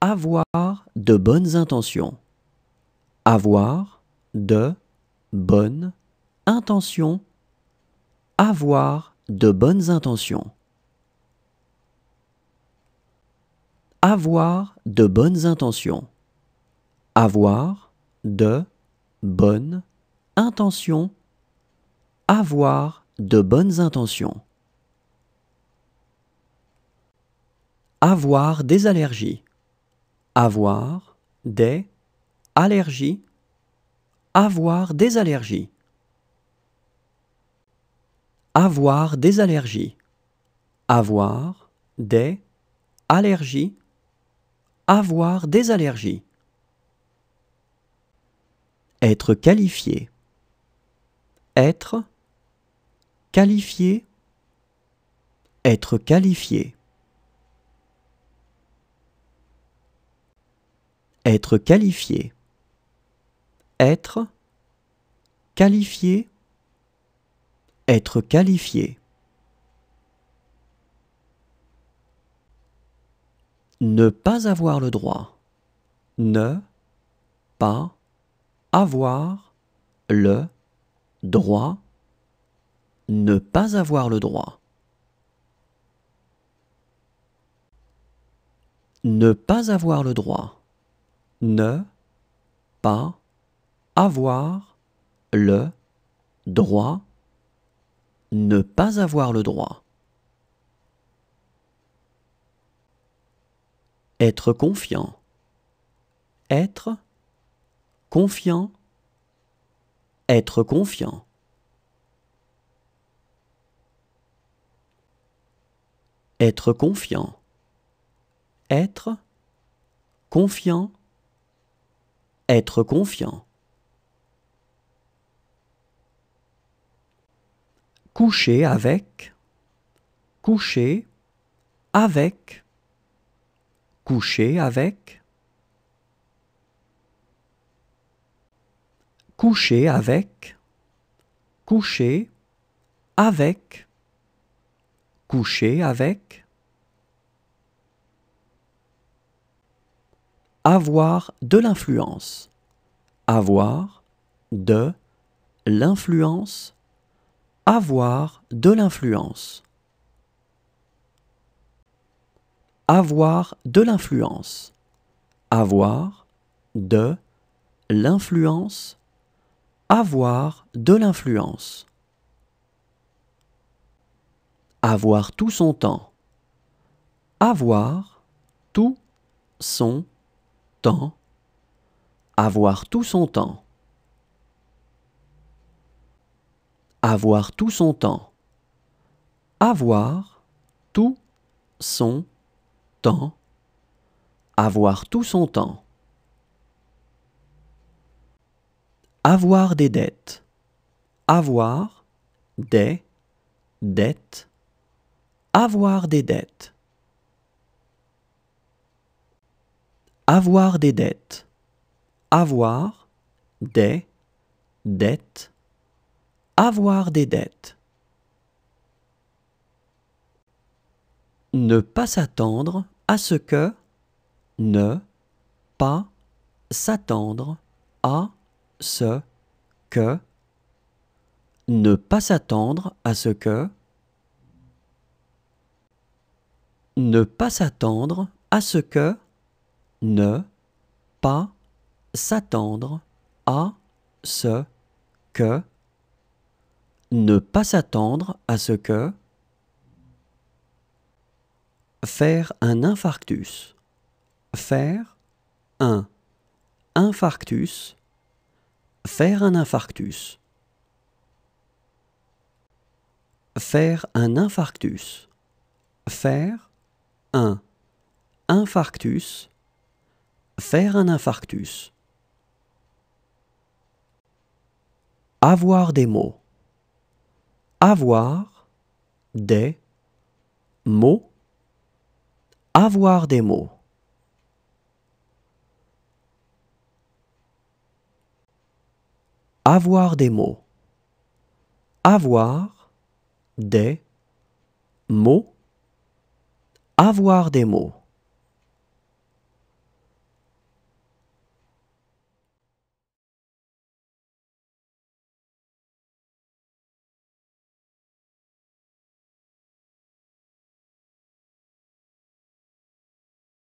Avoir de bonnes intentions. Avoir de bonnes intentions. Avoir de bonnes intentions. Avoir de bonnes intentions. Avoir de bonnes intentions. Avoir de bonnes intentions. Avoir des allergies. Avoir des allergies. Avoir des allergies. Avoir des allergies. Avoir des allergies. Avoir des allergies. Être qualifié. Être qualifié. Être qualifié. Être qualifié. Être qualifié. Être qualifié. Ne pas avoir le droit. Ne pas avoir le droit. Ne pas avoir le droit. Ne pas avoir le droit. Ne pas avoir le droit. Ne pas avoir le droit. Être confiant. Être confiant. Être confiant. Être confiant. Être confiant. Être confiant. Coucher avec. Coucher avec. Coucher avec. Coucher avec. Coucher avec. Coucher avec. Avoir de l'influence. Avoir de l'influence. Avoir de l'influence. Avoir de l'influence. Avoir de l'influence. Avoir de l'influence. Avoir tout son temps. Avoir tout son temps. Avoir tout son temps. Avoir tout son temps. Avoir tout son temps. Avoir tout son temps. Avoir des dettes. Avoir des dettes. Avoir des dettes. Avoir des dettes. Avoir des dettes. Avoir des dettes. Ne pas s'attendre à ce que. Ne pas s'attendre à ce que. Ne pas s'attendre à ce que. Ne pas s'attendre à ce que. Ne pas s'attendre à ce que. Ne pas s'attendre à ce que. Faire un infarctus. Faire un infarctus. Faire un infarctus. Faire un infarctus. Faire un infarctus. Faire un infarctus. Avoir des mots. Avoir des mots. Avoir des mots. Avoir des mots. Avoir des mots. Avoir des mots.